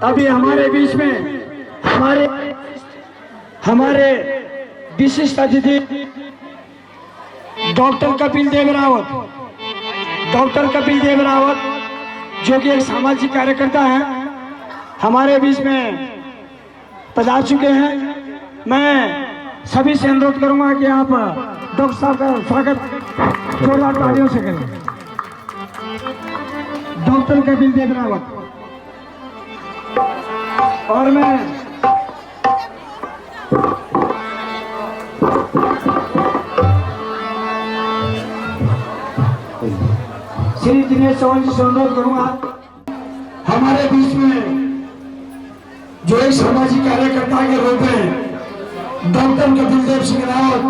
अभी हमारे बीच में हमारे विशिष्ट अतिथि डॉक्टर कपिल देव रावत जो कि एक सामाजिक कार्यकर्ता हैं, हमारे बीच में पधार चुके हैं। मैं सभी से अनुरोध करूंगा कि आप डॉक्टर साहब का स्वागत जोरदार तालियों से करें। डॉक्टर कपिल देव रावत। और मैं श्री दिनेश चौहान जी से अनुरोध करूंगा, हमारे बीच में जो एक सामाजिक कार्यकर्ता के रूप में डॉक्टर कपिल देव सिंह रावत,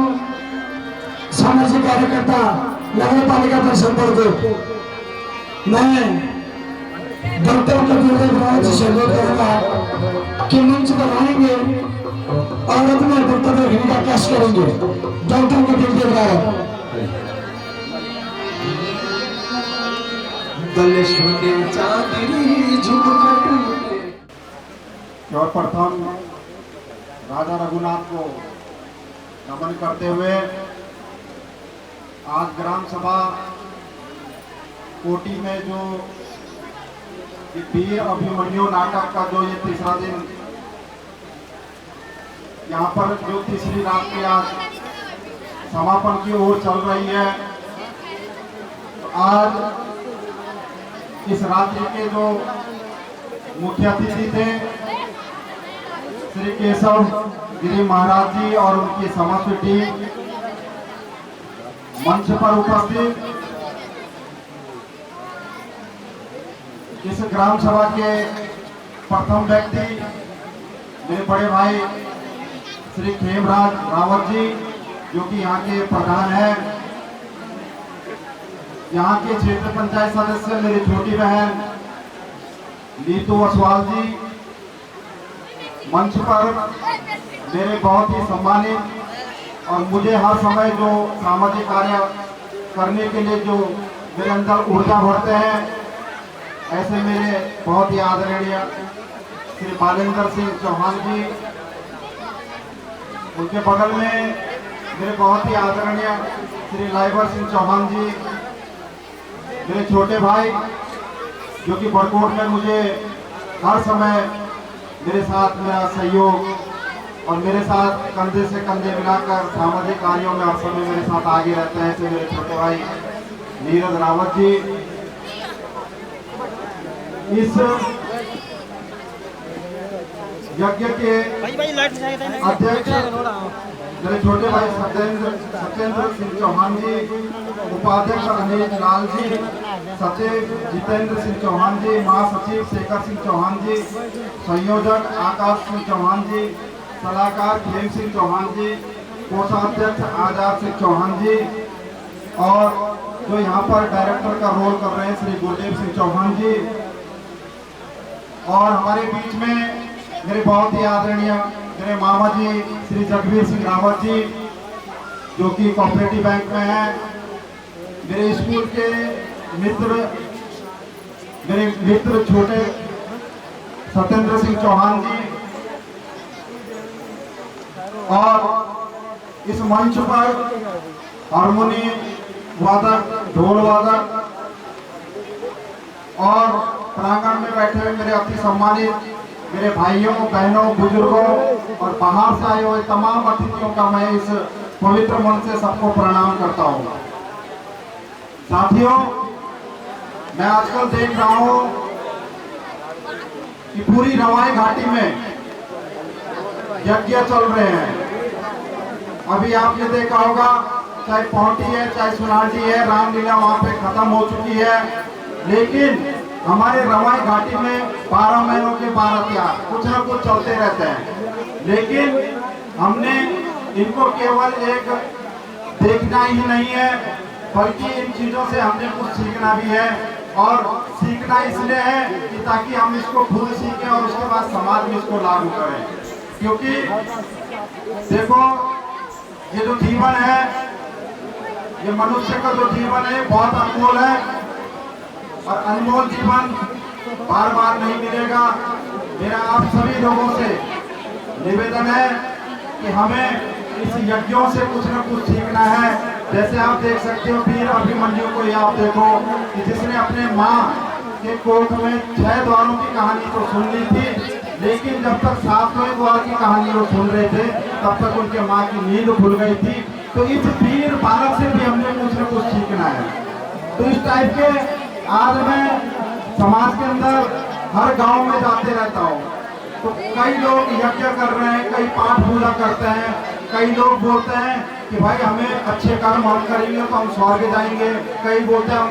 सामाजिक कार्यकर्ता नगर पालिका परिषद, मैं डॉक्टर कपिल देव रावत जी से अनुरोध करूंगा कि मंच पर आएंगे और अपने वक्तव्य रखने का प्रयास करेंगे। डॉक्टर कपिल देव रावत। सर्वप्रथम राजा रघुनाथ को नमन करते हुए आज ग्राम सभा कोटी में जो वीर अभिमन्यु नाटक का जो ये तीसरा दिन यहाँ पर जो तीसरी रात की आज समापन की ओर चल रही है, तो आज इस रात्रि के जो मुख्य अतिथि थे श्री केशव गिरी महाराज जी और उनकी समस्त टीम, मंच पर उपस्थित इस ग्राम सभा के प्रथम व्यक्ति मेरे बड़े भाई श्री खेमराज रावत जी जो कि यहाँ के प्रधान हैं, यहाँ के क्षेत्र पंचायत सदस्य मेरी छोटी बहन नीतू वसवाल जी, मंच पर मेरे बहुत ही सम्मानित और मुझे हर समय जो सामाजिक कार्य करने के लिए जो मेरे अंदर ऊर्जा भरते हैं, ऐसे मेरे बहुत ही आदरणीय श्री बालेंद्र सिंह चौहान जी, उनके बगल में मेरे बहुत ही आदरणीय श्री लाइवर सिंह चौहान जी, मेरे छोटे भाई जो कि बड़कोट में मुझे हर समय मेरे साथ मेरा सहयोग और मेरे साथ कंधे से कंधे मिलाकर सामाजिक कार्यों में हर समय मेरे साथ आगे रहते हैं, ऐसे मेरे छोटे भाई नीरज रावत जी। इस यज्ञ के अध्यक्ष मेरे छोटे भाई सत्येंद्र सिंह चौहान जी, उपाध्यक्ष अनिल लाल जी, सचिव जितेंद्र सिंह चौहान जी, महासचिव शेखर सिंह चौहान जी, संयोजक आकाश सिंह चौहान जी, सलाहकार खेम सिंह चौहान जी, कोषाध्यक्ष आजाद सिंह चौहान जी, और जो यहाँ पर डायरेक्टर का रोल कर रहे हैं श्री गुरदेव सिंह चौहान जी, और हमारे बीच में मेरे बहुत ही आदरणीय मेरे मामा जी श्री जगवीर सिंह रावत जी जो कि कोऑपरेटिव बैंक में है, मेरे स्कूल के मेरे मित्र छोटे सत्येंद्र सिंह चौहान जी, और इस मंच पर हारमोनी वादक, ढोल वादक और प्रांगण में बैठे हुए मेरे अति सम्मानित मेरे भाइयों, बहनों, बुजुर्गों और बाहर से आए हुए तमाम अतिथियों का मैं इस पवित्र मन से सबको प्रणाम करता हूँ। साथियों, मैं आजकल देख रहा हूँ कि पूरी रवाई घाटी में यज्ञ चल रहे हैं। अभी आपने देखा होगा, चाहे पौंटी है, चाहे सुनाटी है, रामलीला वहां पे खत्म हो चुकी है, लेकिन हमारे रवाई घाटी में 12 महीनों के 12 त्योहार कुछ न कुछ चलते रहते हैं। लेकिन हमने इनको केवल एक देखना ही नहीं है, बल्कि इन चीजों से हमने कुछ सीखना भी है, और सीखना इसलिए है कि ताकि हम इसको खुद सीखें और उसके बाद समाज में इसको लागू करें। क्योंकि देखो, ये जो जीवन है, ये मनुष्य का जो जीवन है बहुत अनमोल है, और अनमोल जीवन बार बार नहीं मिलेगा। मेरा आप सभी लोगों से निवेदन है कि हमें इस यज्ञों से कुछ न कुछ सीखना है। जैसे आप देख सकते हो वीर अभिमन्यु को ही आप देखो कि जिसने अपने माँ के कोख में 6 द्वारों की कहानी तो सुन ली थी, लेकिन जब तक 7वें द्वार की कहानी वो सुन रहे थे तब तक उनके माँ की नींद खुल गई थी। तो इस वीर बालक से भी हमने कुछ न कुछ सीखना है। तो इस टाइप के आज मैं समाज के अंदर हर गांव में जाते रहता हूँ, तो कई लोग यज्ञ कर रहे हैं, कई पाठ पूजा करते हैं, कई लोग बोलते हैं कि भाई हमें अच्छे कर्म हम करेंगे तो हम स्वर्ग जाएंगे, कई बोलते हैं हम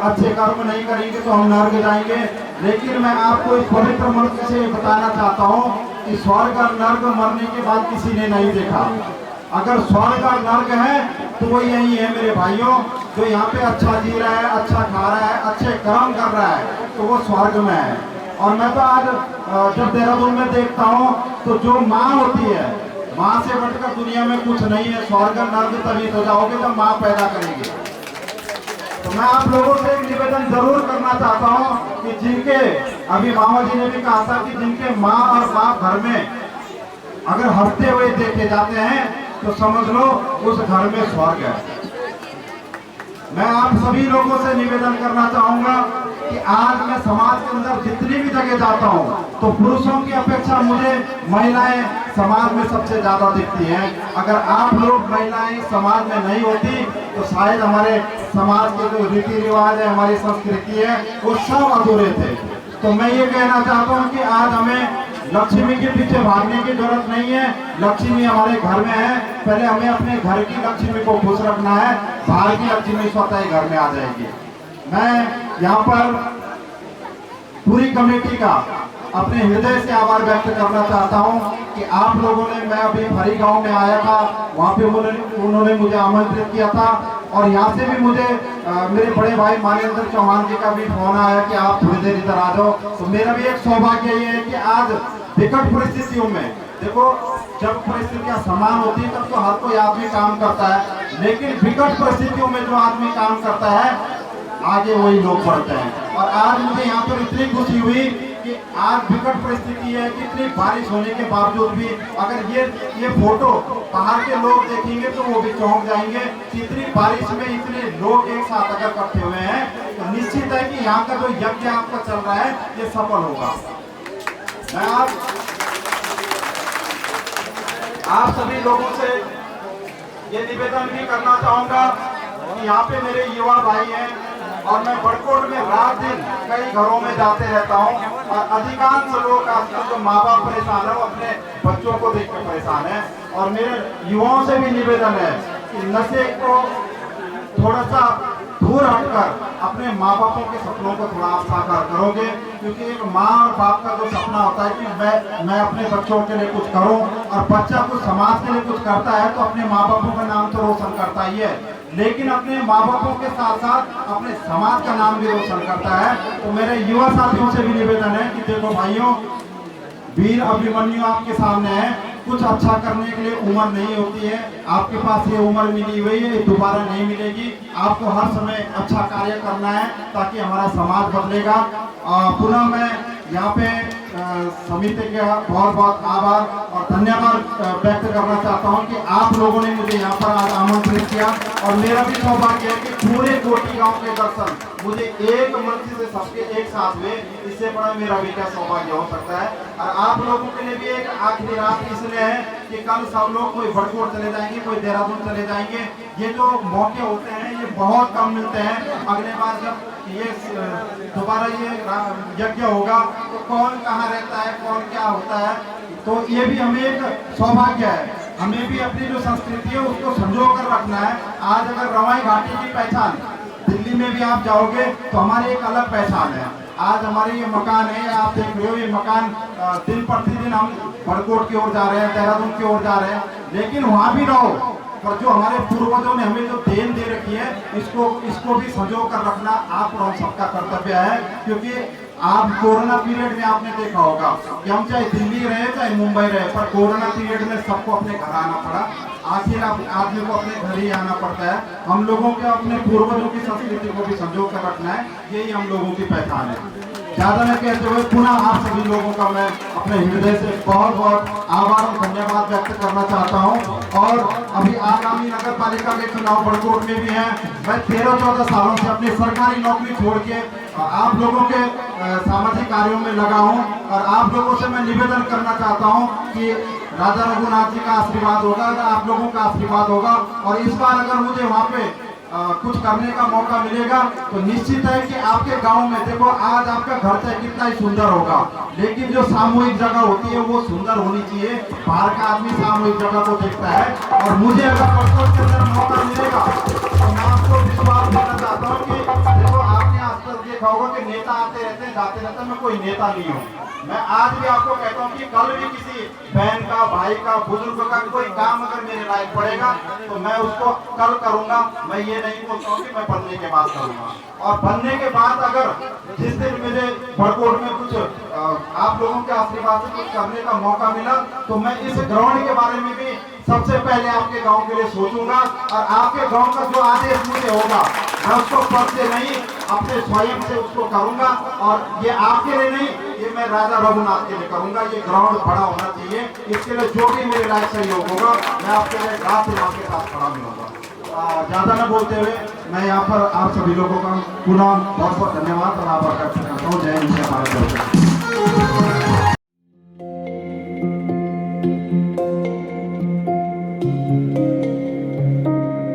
अच्छे कर्म नहीं करेंगे तो हम नर्क जाएंगे। लेकिन मैं आपको इस पवित्र मंत्र से बताना चाहता हूँ कि स्वर्ग और नर्क मरने के बाद किसी ने नहीं देखा। अगर स्वर्ग और नर्क है तो वो यही है मेरे भाइयों, जो यहाँ पे अच्छा जी रहा है, अच्छा खा रहा है, अच्छे कर्म कर रहा है तो वो स्वर्ग में है। और मैं तो आज जब देहरादून में देखता हूँ तो जो माँ होती है, माँ से बढ़कर दुनिया में कुछ नहीं है। स्वर्ग नर्क तभी तो जाओगे जब माँ पैदा करेगी। तो मैं आप लोगों से एक निवेदन जरूर करना चाहता हूँ कि जिनके, अभी मामा जी ने भी कहा था कि जिनके माँ और बाप घर में अगर हंसते हुए देखे जाते हैं तो समझ लो उस घर में स्वर्ग है। मैं आप सभी लोगों से निवेदन करना चाहूंगा कि आज मैं समाज के अंदर जितनी भी जगह जाता हूं तो पुरुषों की अपेक्षा मुझे महिलाएं समाज में सबसे ज्यादा दिखती हैं। अगर आप लोग महिलाएं समाज में नहीं होती तो शायद हमारे समाज के जो रीति रिवाज है, हमारी संस्कृति है, वो सब अधूरे थे। तो मैं ये कहना चाहता हूँ कि आज हमें लक्ष्मी के पीछे भागने की जरूरत नहीं है। लक्ष्मी हमारे घर में है, पहले हमें अपने घर की लक्ष्मी को खुश रखना है, बाहर की लक्ष्मी स्वतः ही घर में आ जाएगी। मैं यहाँ पर पूरी कमेटी का अपने हृदय से आभार व्यक्त करना चाहता हूँ कि आप लोगों ने, मैं अभी फरी गांव में आया था, वहाँ पे उन्होंने मुझे आमंत्रित किया था और यहाँ से भी मुझे मेरे बड़े भाई मानेंद्र चौहान जी का भी फोन आया कि आप थोड़ी देर इधर आ जाओ। तो मेरा भी एक सौभाग्य ये है कि आज विकट परिस्थितियों में, देखो जब परिस्थितियां समान होती है तब तो हर कोई आदमी काम करता है, लेकिन विकट परिस्थितियों में जो आदमी काम करता है आगे वही लोग बढ़ते हैं। और आज मुझे यहाँ पर इतनी खुशी हुई कि आज विकट परिस्थिति है कि इतनी बारिश होने के बावजूद भी अगर ये फोटो बाहर के लोग देखेंगे तो वो भी चौंक जाएंगे कि इतनी बारिश में इतने लोग एक साथ अगर इकट्ठे हुए हैं तो निश्चित है कि यहाँ का जो यज्ञ आपका चल रहा है ये सफल होगा। मैं आप सभी लोगों से ये निवेदन भी करना चाहूंगा कि यहाँ पे मेरे युवा भाई हैं और मैं बड़कोट में रात दिन कई घरों में जाते रहता हूँ और अधिकांश लोग आजकल जो माँ बाप परेशान है वो अपने बच्चों को देख कर परेशान है। और मेरे युवाओं से भी निवेदन है कि नशे को थोड़ा सा दूर हटकर अपने माँ बापों के सपनों को थोड़ा आप साकार करोगे, क्योंकि एक माँ और बाप का जो सपना होता है कि मैं अपने बच्चों के लिए कुछ करूं, और बच्चा कुछ समाज के लिए कुछ करता है तो अपने माँ बापों का नाम तो रोशन करता ही है, लेकिन अपने माँ बापों के साथ साथ अपने समाज का नाम भी रोशन करता है। तो मेरे युवा साथियों से भी निवेदन है कि देखो भाइयों, वीर अभिमन्यु आपके सामने है, कुछ अच्छा करने के लिए उम्र नहीं होती है। आपके पास ये उम्र मिली हुई है, ये दोबारा नहीं मिलेगी। आपको हर समय अच्छा कार्य करना है ताकि हमारा समाज बदलेगा। पुनः मैं यहाँ पे समिति का बहुत बहुत आभार और धन्यवाद व्यक्त करना चाहता हूँ कि आप लोगों ने मुझे यहाँ पर आज आमंत्रित किया। और मेरा भी सौभाग्य है कि पूरे कोटी गांव के दर्शन मुझे एक मंच से सबके एक साथ हुए, इससे बड़ा मेरा भी क्या सौभाग्य हो सकता है। और आप लोगों के लिए भी एक आखिरी रात इसलिए है कि कल सब लोग कोई बड़कोट चले जाएंगे, कोई देहरादून चले जाएंगे। ये जो मौके होते हैं ये बहुत कम मिलते हैं। अगले बार जब ये दोबारा ये यज्ञ होगा तो कौन कहाँ रहता है, कौन क्या होता है, तो ये भी हमें एक सौभाग्य है। हमें भी अपनी जो संस्कृति है उसको संजो कर रखना है। आज अगर रवाई घाटी की पहचान, दिल्ली में भी आप जाओगे तो हमारी एक अलग पहचान है। आज हमारे ये मकान है, आप देख रहे हो ये मकान दिन प्रतिदिन हम बड़कोट की ओर जा रहे हैं, देहरादून की ओर जा रहे हैं, लेकिन वहाँ भी रहो पर जो हमारे पूर्वजों ने हमें जो देन दे रखी है इसको भी संजो कर रखना आप और हम सबका कर्तव्य है। क्योंकि आप कोरोना पीरियड में आपने देखा होगा कि हम चाहे दिल्ली रहे चाहे मुंबई रहे, पर कोरोना पीरियड में सबको अपने घर आना पड़ा। आखिर आदमी को अपने घर ही आना पड़ता है। हम लोगों के अपने पूर्वजों की संस्कृति को भी संजो कर रखना है, यही हम लोगों की पहचान है। ज्यादा न कहते हुए पुनः आप सभी लोगों का मैं अपने हृदय से बहुत बहुत आभार और धन्यवाद व्यक्त करना चाहता हूं। और अभी आगामी नगर पालिका के चुनाव बड़कोट में भी हैं। मैं 13-14 सालों से अपनी सरकारी नौकरी छोड़ के आप लोगों के सामाजिक कार्यों में लगा हूं और आप लोगों से मैं निवेदन करना चाहता हूं कि राजा रघुनाथ जी का आशीर्वाद होगा, अगर आप लोगों का आशीर्वाद होगा और इस बार अगर मुझे वहाँ पे कुछ करने का मौका मिलेगा तो निश्चित है कि आपके गांव में देखो आज आपका घर चाहे कितना ही सुंदर होगा, लेकिन जो सामूहिक जगह होती है वो सुंदर होनी चाहिए। बाहर का आदमी सामूहिक जगह को देखता है और मुझे अगर बड़कोट के अंदर मौका मिलेगा तो मैं आपको विश्वास देना चाहता हूँ कि देखो आपने आज तक देखा होगा कि नेता आते रहते हैं जाते रहते हैं, मैं कोई नेता नहीं हूँ। मैं आज भी आपको कहता हूँ कि कल भी किसी बहन का, भाई का, बुजुर्ग का कोई काम अगर मेरे लायक पड़ेगा तो मैं उसको कल करूंगा। मैं ये नहीं बोलता हूँ कि मैं बनने के बाद करूंगा। और बनने के बाद अगर जिस दिन मुझे बड़कोट में कुछ आप लोगों के आशीर्वाद से कुछ करने का मौका मिला तो मैं इस ग्राउंड के बारे में भी सबसे पहले आपके गांव के लिए सोचूंगा और आपके गांव का जो आदेश मुझे होगा मैं उसको पद से नहीं अपने स्वयं से उसको करूंगा। और ये आपके लिए नहीं, ये मैं राजा रघुनाथ के लिए करूंगा। ये ग्राउंड बड़ा होना चाहिए, इसके लिए जो भी मेरे लायक सहयोग होगा मैं आपके लिए रात दिन आपके साथ खड़ा मिलूंगा। ज्यादा न बोलते हुए मैं यहाँ पर आप सभी लोगों का पुनः बहुत बहुत धन्यवाद और आभार व्यक्त करता हूँ। जय हिंद, जय भारत।